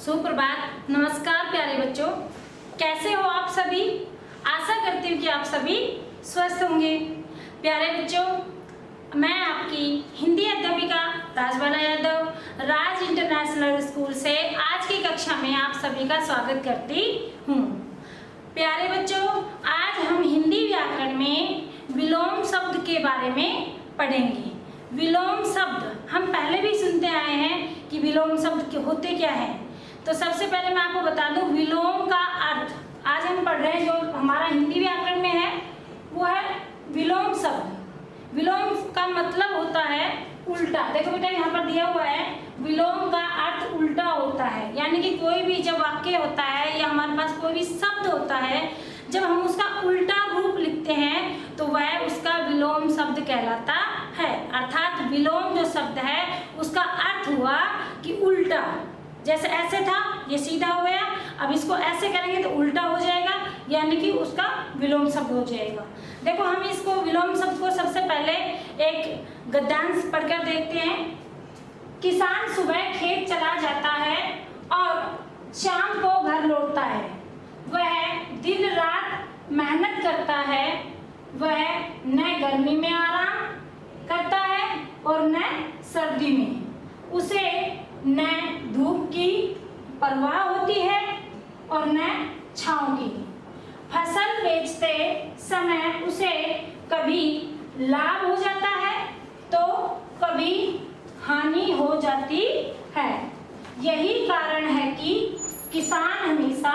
सुप्रभात, नमस्कार प्यारे बच्चों, कैसे हो आप सभी। आशा करती हूँ कि आप सभी स्वस्थ होंगे। प्यारे बच्चों, मैं आपकी हिंदी अध्यापिका राजबाला यादव राज इंटरनेशनल स्कूल से आज की कक्षा में आप सभी का स्वागत करती हूँ। प्यारे बच्चों, आज हम हिंदी व्याकरण में विलोम शब्द के बारे में पढ़ेंगे। विलोम शब्द हम पहले भी सुनते आए हैं कि विलोम शब्द होते क्या हैं। तो सबसे पहले मैं आपको बता दूं विलोम का अर्थ। आज हम पढ़ रहे हैं जो हमारा हिंदी व्याकरण में है वो है विलोम शब्द। विलोम का मतलब होता है उल्टा। देखो बेटा यहाँ पर दिया हुआ है विलोम का अर्थ उल्टा होता है, यानी कि कोई भी जब वाक्य होता है या हमारे पास कोई भी शब्द होता है, जब हम उसका उल्टा रूप लिखते हैं तो वह उसका विलोम शब्द कहलाता है। अर्थात विलोम जो शब्द है उसका अर्थ हुआ कि उल्टा। जैसे ऐसे था ये सीधा हो गया, अब इसको ऐसे करेंगे तो उल्टा हो जाएगा, यानी कि उसका विलोम शब्द हो जाएगा। देखो हम इसको विलोम शब्द को सबसे पहले एक गद्यांश पढ़कर देखते हैं। किसान सुबह खेत चला जाता है और शाम को घर लौटता है। वह दिन रात मेहनत करता है। वह न गर्मी में आराम करता है और न सर्दी में। उसे न धूप की परवाह होती है और न छांव की। फसल बेचते समय उसे कभी लाभ हो जाता है तो कभी हानि हो जाती है। यही कारण है कि किसान हमेशा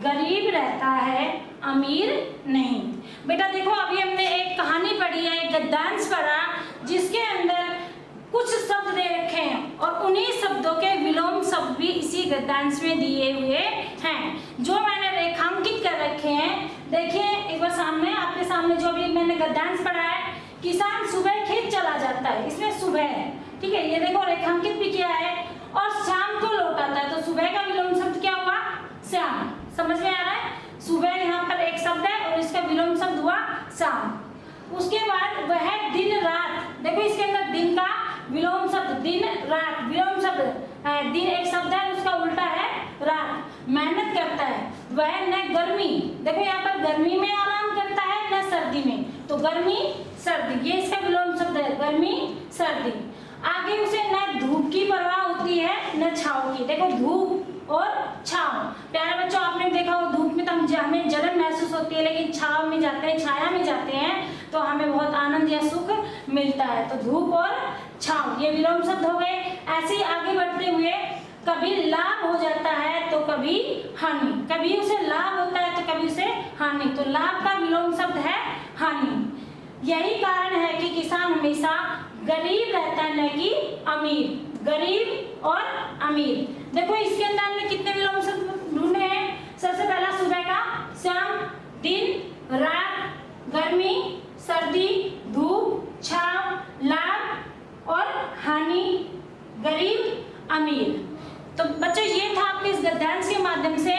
गरीब रहता है, अमीर नहीं। बेटा देखो अभी हमने एक कहानी पढ़ी है, एक गद्यांश पढ़ा जिसके अंदर कुछ शब्द दे रखे हैं और उन्हीं शब्दों के विलोम शब्द भी इसी गद्यांश में दिए हुए हैं जो मैंने रेखांकित कर रखे हैं। देखिए एक बार सामने आपके सामने जो भी मैंने गद्यांश पढ़ा है, किसान सुबह खेत चला जाता है, इसमें सुबह है, ठीक है, ये देखो रेखांकित भी किया है, और शाम को लौट आता है। तो सुबह का विलोम शब्द क्या हुआ? शाम। समझ में आ रहा है? सुबह यहाँ पर एक शब्द है और इसका विलोम शब्द हुआ शाम। उसके बाद वह दिन रात, देखो इसके अंदर दिन का विलोम शब्द दिन रात, विलोम शब्द दिन एक शब्द है उसका उल्टा है रात। मेहनत करता है। वह न गर्मी, देखो यहाँ पर गर्मी में आराम करता है न सर्दी में, तो गर्मी सर्दी, ये इसका विलोम शब्द है गर्मी सर्दी। आगे उसे न धूप की परवाह होती है न छांव की। देखो धूप और छांव, प्यारे बच्चों आपने देखा हो धूप में तो हमें जलन महसूस होती है, लेकिन छांव में जाते हैं, छाया में जाते हैं तो हमें बहुत आनंद या सुख मिलता है। तो धूप और छांव ये विलोम शब्द हो गए। ऐसे ही आगे बढ़ते हुए कभी लाभ हो जाता है तो कभी हानि, कभी उसे लाभ होता है तो कभी उसे हानि, तो लाभ का विलोम शब्द है हानि। यही कारण है कि किसान हमेशा गरीब रहता है न कि अमीर। गरीब और अमीर, देखो इसके अंदर हमने कितने विलोम शब्द ढूंढे हैं। सबसे पहला सुबह का, शाम, दिन रात, गर्मी सर्दी, धूप छांव, लाभ और हानि, गरीब अमीर। तो बच्चों ये था आपके इस गद्यांश के माध्यम से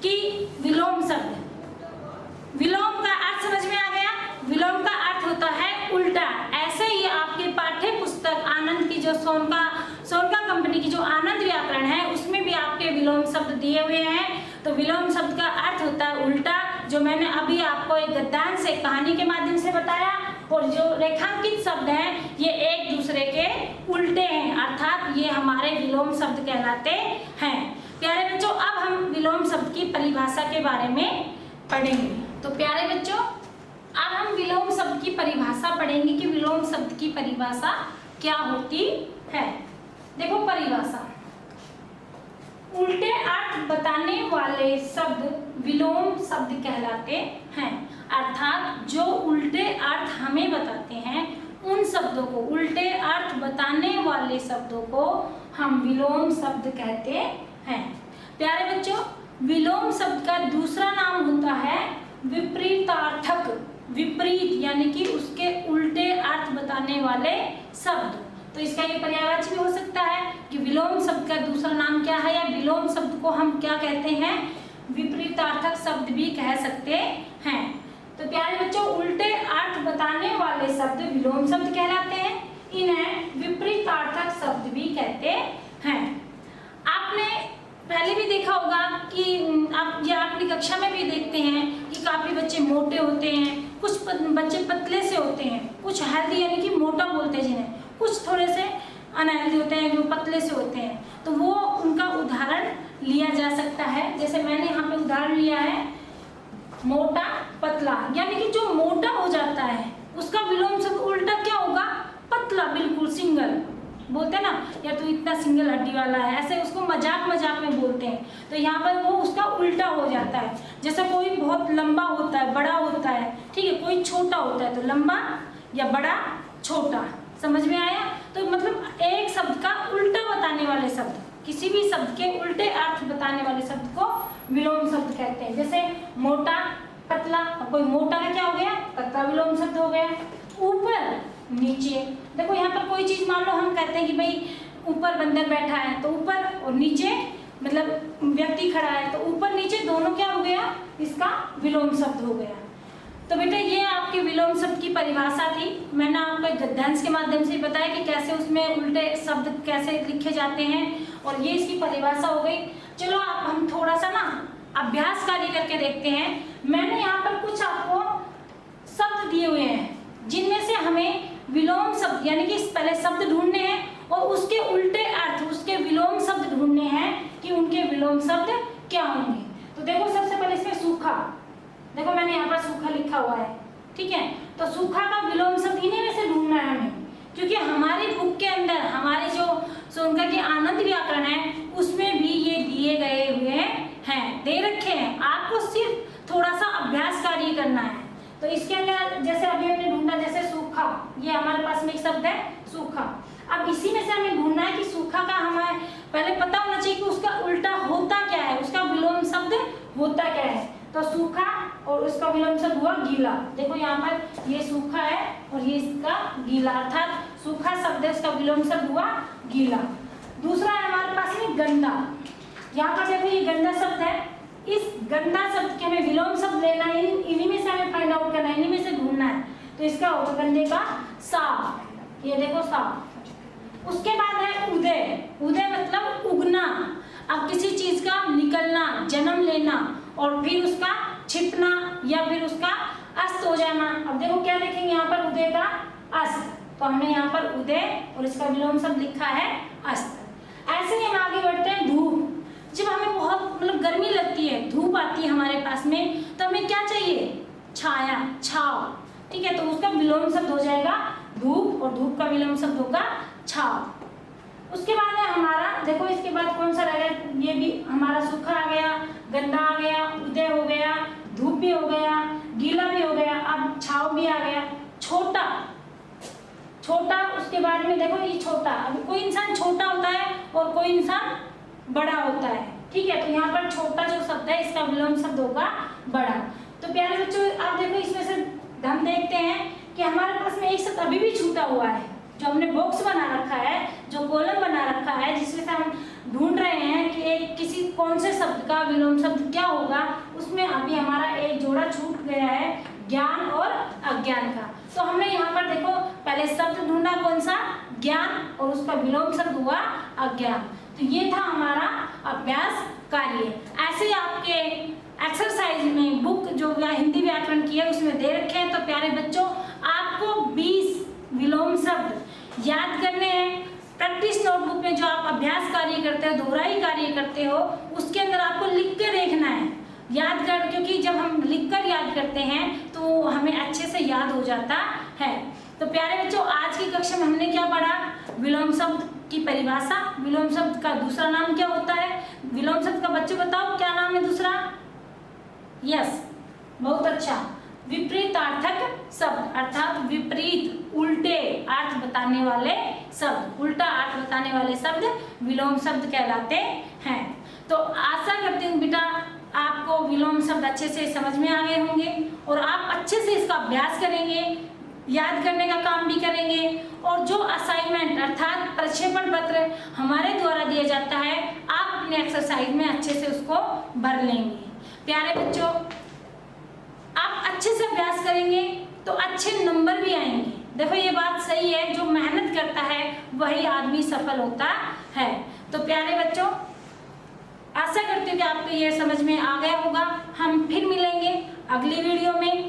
कि विलोम शब्द, विलोम का अर्थ समझ में आ गया। विलोम का अर्थ होता है उल्टा। ऐसे ही आपके पाठ्य पुस्तक आनंद की जो सोनका कंपनी की जो आनंद व्याकरण है उसमें भी आपके विलोम शब्द दिए हुए हैं। तो विलोम शब्द का अर्थ होता है उल्टा, जो मैंने अभी आपको एक गद्यांश से कहानी के माध्यम से बताया। और जो रेखांकित शब्द हैं ये एक दूसरे के उल्टे हैं, अर्थात ये हमारे विलोम शब्द कहलाते हैं। प्यारे बच्चों अब हम विलोम शब्द की परिभाषा के बारे में पढ़ेंगे। तो प्यारे बच्चों अब हम विलोम शब्द की परिभाषा पढ़ेंगे कि विलोम शब्द की परिभाषा क्या होती है। देखो परिभाषा, उल्टे अर्थ बताने वाले शब्द विलोम शब्द कहलाते हैं। अर्थात जो उल्टे अर्थ हमें बताते हैं उन शब्दों को, उल्टे अर्थ बताने वाले शब्दों को हम विलोम शब्द कहते हैं। प्यारे बच्चों विलोम शब्द का दूसरा नाम होता है विपरीतार्थक। विपरीत यानी कि उसके उल्टे अर्थ बताने वाले शब्द, तो इसका ये पर्यायवाची भी हो सकता है कि विलोम शब्द का दूसरा नाम क्या है, या विलोम शब्द को हम क्या कहते हैं, विपरीतार्थक शब्द भी कह सकते हैं। तो प्यारे बच्चों उल्टे अर्थ बताने वाले शब्द विलोम शब्द कहलाते हैं, इन्हें विपरीतार्थक शब्द भी कहते हैं। आपने पहले भी देखा होगा कि आप या अपनी कक्षा में भी देखते हैं कि काफ़ी बच्चे मोटे होते हैं, कुछ बच्चे पतले से होते हैं, कुछ हेल्दी यानी कि मोटा बोलते हैं जिन्हें, कुछ थोड़े से अनहेल्दी होते हैं जो पतले से होते हैं। तो वो उनका उदाहरण लिया जा सकता है। जैसे मैंने यहाँ पे उदाहरण लिया है मोटा पतला, यानी कि जो मोटा हो जाता है उसका विलोम शब्द उल्टा क्या होगा? पतला, बिल्कुल सिंगल बोलते हैं ना, या तो इतना सिंगल हड्डी वाला है, ऐसे उसको मजाक मजाक में बोलते हैं। तो यहाँ पर वो उसका उल्टा हो जाता है। जैसे कोई बहुत लंबा होता है, बड़ा होता है, ठीक है, कोई छोटा होता है, तो लंबा या बड़ा छोटा, समझ में आया? तो मतलब एक शब्द का उल्टा बताने वाले शब्द, किसी भी शब्द के उल्टे अर्थ बताने वाले शब्द को विलोम शब्द कहते हैं। जैसे मोटा पतला, कोई मोटा का क्या हो गया? पतला विलोम शब्द हो गया। ऊपर नीचे, देखो यहाँ पर कोई चीज मान लो हम कहते हैं कि भाई ऊपर बंदर बैठा है, तो ऊपर और नीचे मतलब व्यक्ति खड़ा है, तो ऊपर नीचे दोनों क्या हो गया? इसका विलोम शब्द हो गया। तो बेटा ये आपके विलोम शब्द की परिभाषा थी। मैंने आपको एक गद्यांश के माध्यम से बताया कि कैसे उसमें उल्टे शब्द कैसे लिखे जाते हैं, और ये इसकी परिभाषा हो गई। चलो आप हम थोड़ा सा ना अभ्यास कार्य करके देखते हैं। मैंने यहाँ पर कुछ आपको शब्द दिए हुए हैं जिनमें से हमें विलोम शब्द यानी कि पहले शब्द ढूंढने हैं और उसके उल्टे अर्थ, उसके विलोम शब्द ढूंढने हैं कि उनके विलोम शब्द क्या होंगे। तो देखो सबसे पहले इसमें सूखा, देखो मैंने यहाँ पर सूखा लिखा हुआ है, ठीक है। तो सूखा का विलोम शब्द इन्हीं में से ढूंढना है हमें, क्योंकि हमारी बुक के अंदर हमारे जो सोनकर के आनंद व्याकरण है उसमें भी ये दिए गए हुए हैं, दे रखे हैं। आपको सिर्फ थोड़ा सा अभ्यास कार्य करना है। तो इसके अंदर जैसे अभी हमने ढूंढा, जैसे सूखा, ये हमारे पास में एक शब्द है सूखा। अब इसी में से हमें ढूंढना है कि सूखा का हमें पहले पता होना चाहिए कि उसका उल्टा होता क्या है, उसका विलोम शब्द होता क्या है। तो सूखा और उसका विलोम शब्द हुआ गीला। देखो यहाँ पर ये सूखा है और ये इसका गीला, अर्थात सूखा शब्द है, उसका विलोम शब्द हुआ गीला। दूसरा है हमारे पास में गंदा। यहाँ पर देखो ये गंदा शब्द है, इस गंदा शब्द के हमें विलोम शब्द लेना है, इन्हीं में से हमें फाइंड आउट करना है, इन्हीं में से ढूंढना है। तो इसका होगा गंदे का साफ, ये देखो साफ। उसके बाद है उदय। उदय मतलब उगना, अब किसी चीज का निकलना, जन्म लेना और फिर उसका छिपना या फिर उसका अस्त हो जाना। अब देखो क्या लिखेंगे यहाँ पर? उदय का अस्त। तो हमने यहाँ पर उदय और इसका विलोम शब्द लिखा है अस्त। ऐसे ही हम आगे बढ़ते हैं धूप। जब हमें बहुत मतलब गर्मी लगती है, धूप आती है हमारे पास में, तो हमें क्या चाहिए? छाया, छाव, ठीक है। तो उसका विलोम शब्द हो जाएगा धूप और धूप का विलोम शब्द होगा छाव। उसके बाद है हमारा, देखो इसके बाद कौन सा रह गया? ये भी हमारा सूखा आ गया, गंदा आ गया, उदय हो गया, धूप भी हो गया, गीला भी हो गया, अब छाव भी आ गया। छोटा, छोटा उसके बाद में देखो ये छोटा, अब कोई इंसान छोटा होता है और कोई इंसान बड़ा होता है, ठीक है। तो यहाँ पर छोटा जो शब्द है इसका विलोम शब्द होगा बड़ा। तो प्यारे बच्चों आप देखो इसमें से हम देखते हैं कि हमारे पास में एक शब्द अभी भी छूटा हुआ है, जो हमने बॉक्स बना रखा है, जो कॉलम बना रखा है, जिसमें से हम ढूंढ रहे हैं कि एक किसी कौन से शब्द का विलोम शब्द क्या होगा। उसमें अभी हमारा एक जोड़ा छूट गया है, ज्ञान और अज्ञान का। तो हमने यहाँ पर देखो पहले शब्द ढूंढा कौन सा? ज्ञान, और उसका विलोम शब्द हुआ अज्ञान। तो ये था हमारा अभ्यास कार्य। ऐसे ही आपके एक्सरसाइज में बुक जो हिंदी व्याकरण की है उसमें दे रखे हैं। तो प्यारे बच्चों आपको 20 विलोम शब्द याद करने हैं। प्रैक्टिस नोटबुक में जो आप अभ्यास कार्य करते हो, दोहराई कार्य करते हो, उसके अंदर आपको लिख के देखना है, याद कर, क्योंकि जब हम लिखकर याद करते हैं तो हमें अच्छे से याद हो जाता है। तो प्यारे बच्चों आज की कक्षा में हमने क्या पढ़ा? विलोम शब्द की परिभाषा, विलोम शब्द का दूसरा नाम क्या होता है, विलोम शब्द का बच्चों बताओ क्या नाम है दूसरा? यस, बहुत अच्छा, विपरीतार्थक शब्द, अर्थात विपरीत उल्टे अर्थ बताने वाले शब्द, उल्टा अर्थ बताने वाले शब्द विलोम शब्द कहलाते हैं। तो आशा करती हूँ बेटा आपको विलोम शब्द अच्छे से समझ में आ गए होंगे और आप अच्छे से इसका अभ्यास करेंगे, याद करने का काम भी करेंगे, और जो असाइनमेंट अर्थात प्रक्षेपण पत्र हमारे द्वारा दिया जाता है आप अपने एक्सरसाइज में अच्छे से उसको भर लेंगे। प्यारे बच्चों आप अच्छे से अभ्यास करेंगे तो अच्छे नंबर भी आएंगे। देखो ये बात सही है, जो मेहनत करता है वही आदमी सफल होता है। तो प्यारे बच्चों आशा करती हूँ कि आपको ये समझ में आ गया होगा। हम फिर मिलेंगे अगली वीडियो में।